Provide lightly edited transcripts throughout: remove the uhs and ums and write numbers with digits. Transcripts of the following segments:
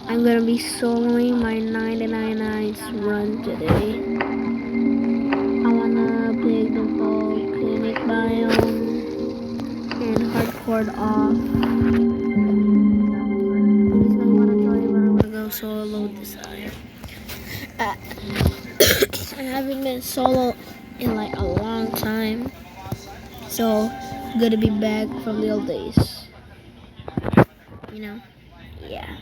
I'm gonna be soloing my 99 nights run today. I wanna play the volcanic biome and hardcore off. At least I wanna try it, but I wanna go solo this time. I haven't been solo in like a long time, so good to be back from the old days. You know? Yeah.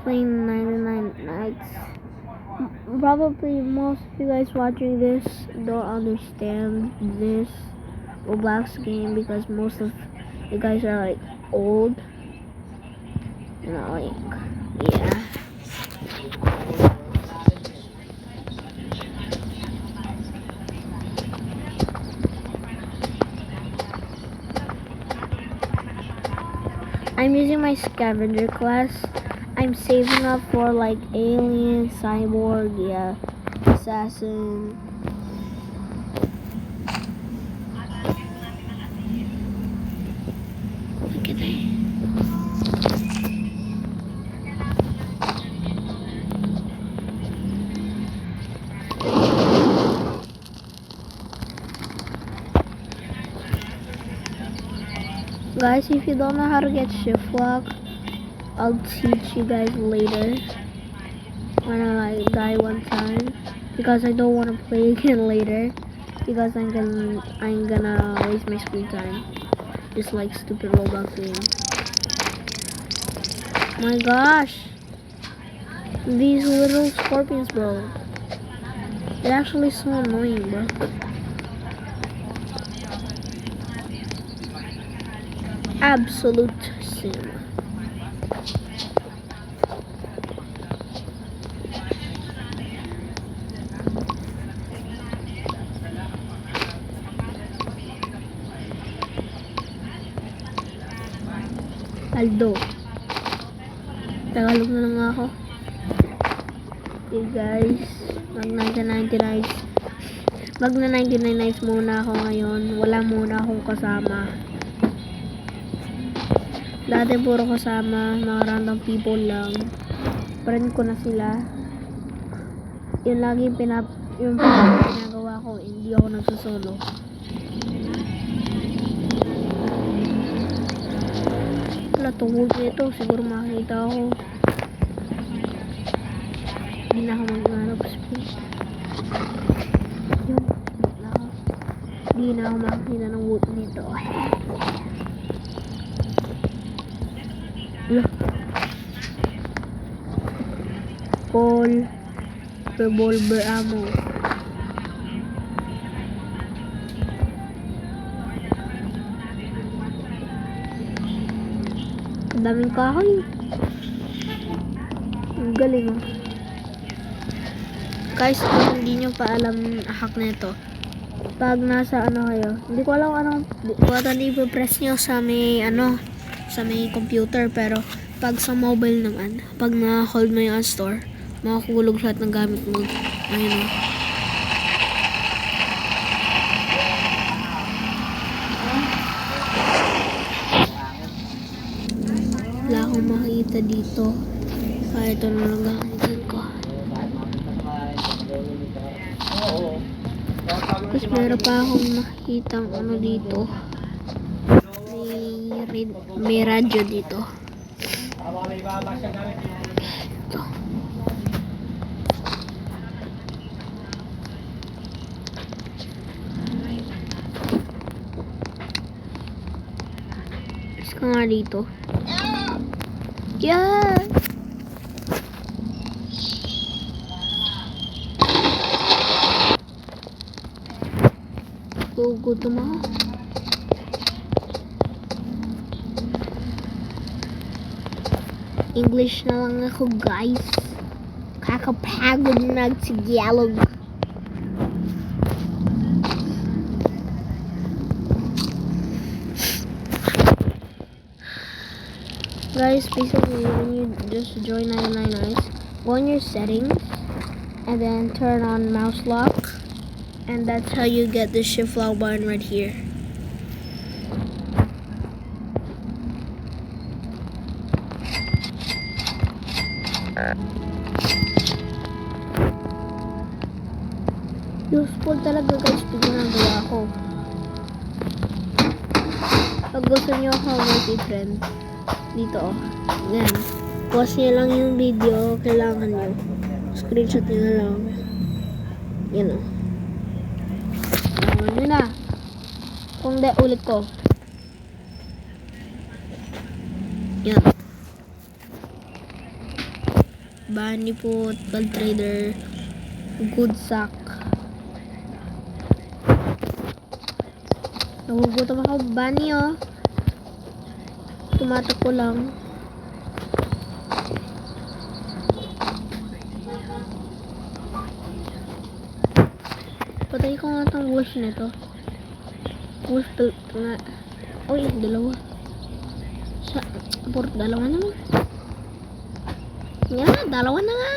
Playing 99 nights. Probably most of you guys watching this don't understand this Roblox game because most of you guys are like old. You know, like, yeah. I'm using my scavenger class. I'm saving up for like alien, cyborg, yeah, assassin. Look at that. Guys, if you don't know how to get shift lock, I'll teach you guys later when I like die one time because I don't want to play again later because I'm gonna waste my screen time just like stupid Roblox game. My gosh, these little scorpions, bro, they're actually so annoying, bro. Absolute sin. Aldo. Tagalog na lang ako. Okay guys, magna 99 nights muna ako ngayon. Wala muna akong kasama. Dati puro kasama, mga random people lang. Friend ko na sila. Yun lagi yung pinagawa ko, hindi ako nagsosolo. Wala, tungkol nito, siguro makakita ako. Hindi na ako mag-manap speed. Yun, hindi na ako makakita ng wood nito. Call revolver ammo. Ang daming kahoy. Ang galing, oh. Guys, kung hindi nyo pa alam hack na ito, pag nasa kayo, hindi ko alam hindi press nyo sa may sa may computer, pero pag sa mobile naman, pag na-hold mo yung store, makakulog lahat ng gamit mo. Ayun, oh. Wala akong makita dito. Kaya ito na lang gamitin ko. Tapos meron pa akong nakikitang dito. May radyo dito. Ito. Tapos ka nga dito. Yeah! Gutom ako. English na lang ako, guys. Kakapagod na Tagalog. Guys, basically when you just join 99 nights, go on your settings and then turn on mouse lock, and that's how you get the shift lock button right here. Useful talaga guys pag ginagawa ko. Pag gusto nyo ako mag-friend, dito oh. Yan. Pause nyo lang yung video, kailangan nyo. Screenshot nyo na lang. Yan oh. Kailangan nyo na. Kung di, ulit ko. Yan. Bunny Foot, Ball Trader, Good Sack. Nagugutom ako, Bunny oh. Tumatakbo lang. Patay ko nga itong wolf nito. Wolf na. Uy, dalawa. Dalawa naman. Yan, dalawa na nga.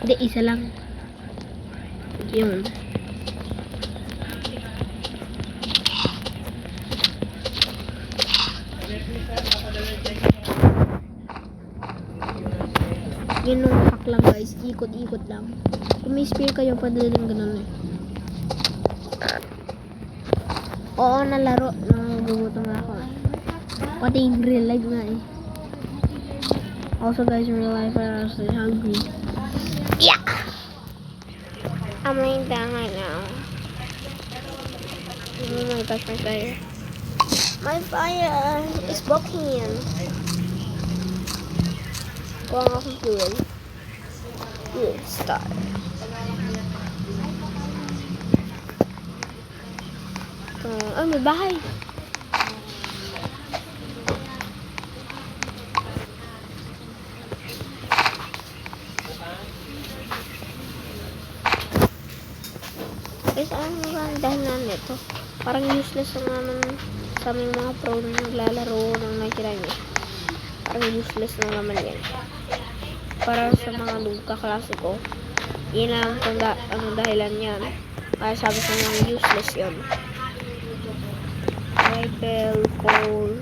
Hindi, isa lang. Yun. Yun yung hack lang guys. Ikot-ikot lang. Kung may spear kayo, pwede din ganun eh. Oo, nalaro. Nagugutom na ako eh. Pati yung real life nga eh. Also guys, in real life, I was hungry. Yeah! I'm laying down right now. Oh my gosh, my fire. My fire is broken. Kuha nga akong fuel. Fuel star. Ay, may bahay. Guys, ano ba ang dahilan nito? Parang useless ang naman sa aming mga pro na naglalaro ng nakirami. Parang useless na naman yan. Para sa mga kaklase ko, yun lang kung anong dahilan yan. Kaya sabi ko nga useless yun. Rifle, coal.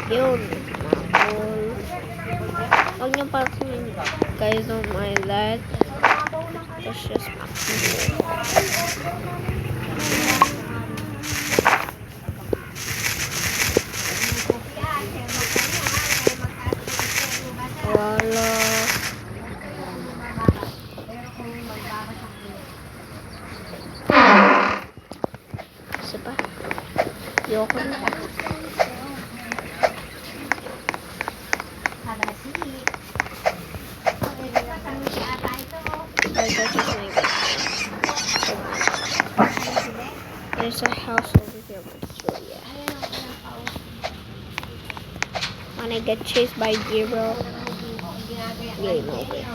Yun, coal. Huwag niyo parang guys don't mind that. It's just my people. Wala. Isa pa. Yoko na. There's a house over here, so yeah. When I get chased by deer, bro, game over.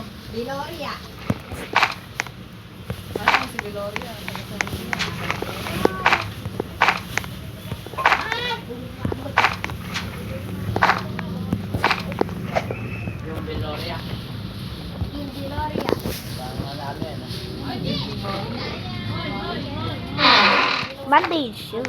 Bandage yun.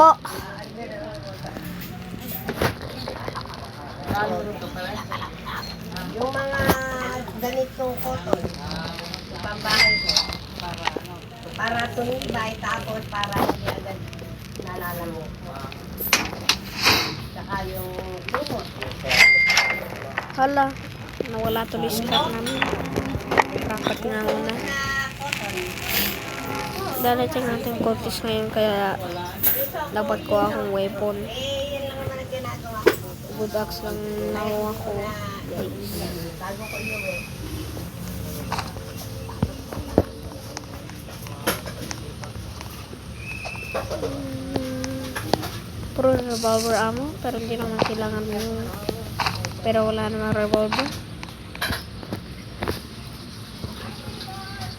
Po. Yung mga ganitong cotton, pambahay ko, para tumibay, tapos para hindi agad nalalamok. Saka yung lumot. Hala, nawala tuloy sa car namin. Rapat nga muna. Darating natin Cortis ngayon kaya dapat ko akong weapon. Yan lang naman ang ginagawa ko. wood axe lang nakuha ko. Guys. Bago ko iuwi. Puro revolver ammo, pero hindi naman kailangan yung... Pero wala namang revolver.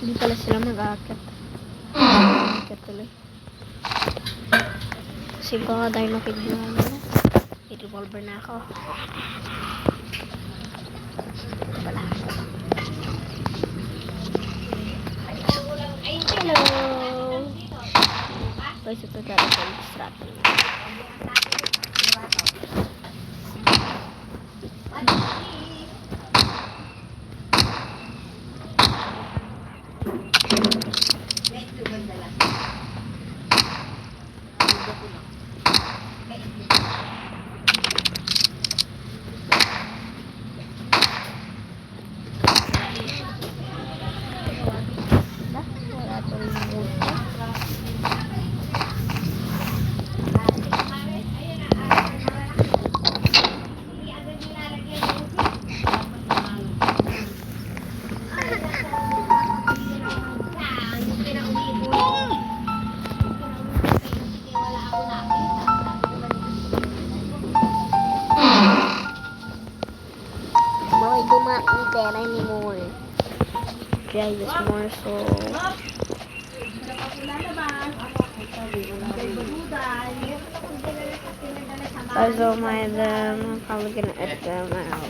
Hindi pala sila mag-aakit. Aakit tuloy. Kasi ko nga dahil makigla na. May revolver na ako. Ito pala. Hello! Guys, ito talaga sa strapping. Wala tong multo. Boy, dumating pera anymore. Try this more so. Also, I'm probably gonna edit them out.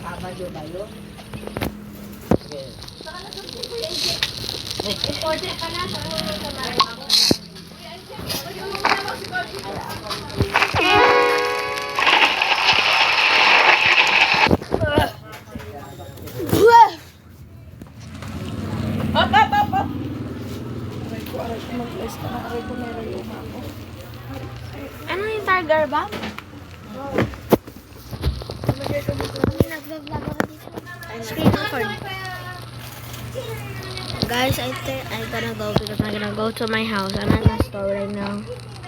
Ano yung tiger ba? Nag-vlog ako dito. Screen record. Guys, I think I'm gonna go because I'm gonna go to my house. I'm at my store right now.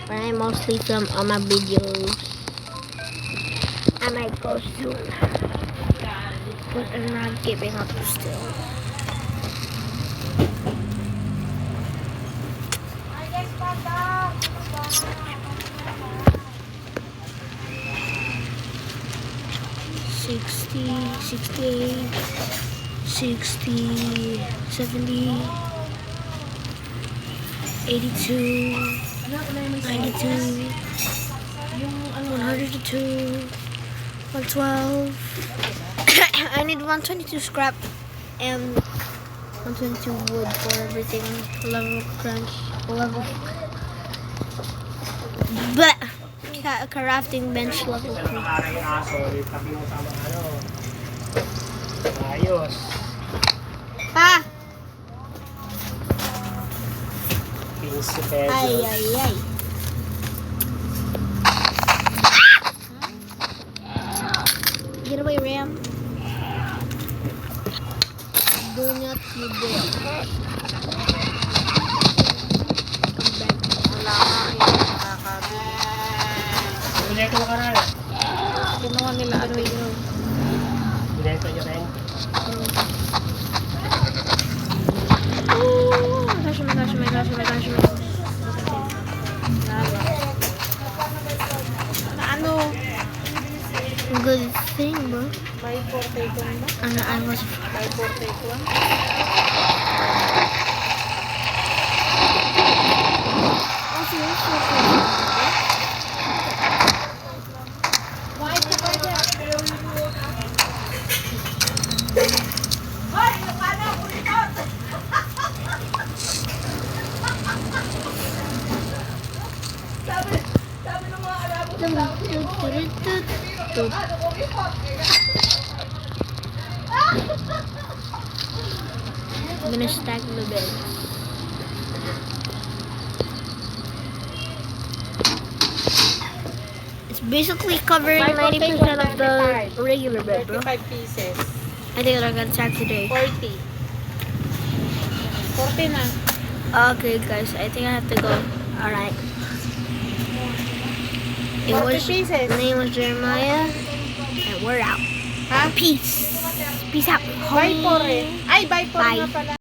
But I mostly film on my videos. I might go soon. But I'm not giving up still. $60, $68, $60, $70, $82, $92, $102, $112. I need 122 scrap and 122 wood for everything. Level crunch. Level. But crafting bench level 3. Ayos. Pa! 15 pesos. Ay, ay, ay. Get away, Ram. Do not you dare. Come back. Wala ka. Bineto mo ka na. Kinuha nila ano yun. Bineto nyo rin. Oh my gosh, oh my gosh, oh my gosh, oh my gosh, oh my gosh. Ano? Good thing, bro. May 40 ba? Ano, I was... May 40 lang. Oh, seriously? I'm gonna stack the bed. It's basically covering 90% of the regular bed, bro. 35 pieces. I think I'm gonna stack today. 40. 40 na. Okay, guys, I think I have to go. Alright. It 40 was, pieces. the name was Jeremiah. And Peace. Peace out. Bye homie. for eh. Ay, bye for Bye. nga pala.